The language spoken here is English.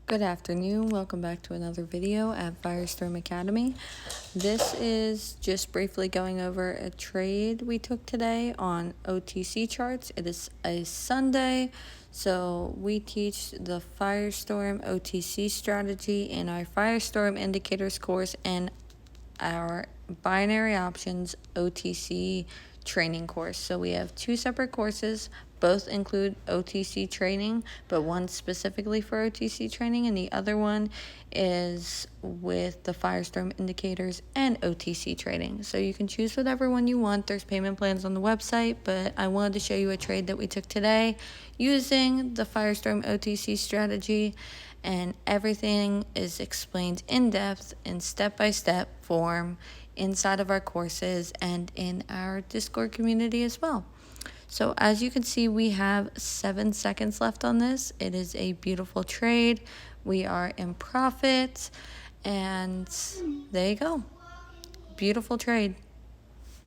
Good afternoon, welcome back to another video at Firestorm Academy. This is just briefly going over a trade we took today on OTC charts. It is a Sunday, so we teach the Firestorm OTC strategy in our Firestorm indicators course and our binary options OTC training course. So we have two separate courses. Both include OTC training, but one specifically for OTC training and the other one is with the Firestorm indicators and OTC trading. So you can choose whatever one you want. There's payment plans on the website, but I wanted to show you a trade that we took today using the Firestorm OTC strategy, and everything is explained in depth in step-by-step form inside of our courses and in our Discord community as well. So as you can see, we have 7 seconds left on this. It is a beautiful trade. We are in profit, and there you go. Beautiful trade.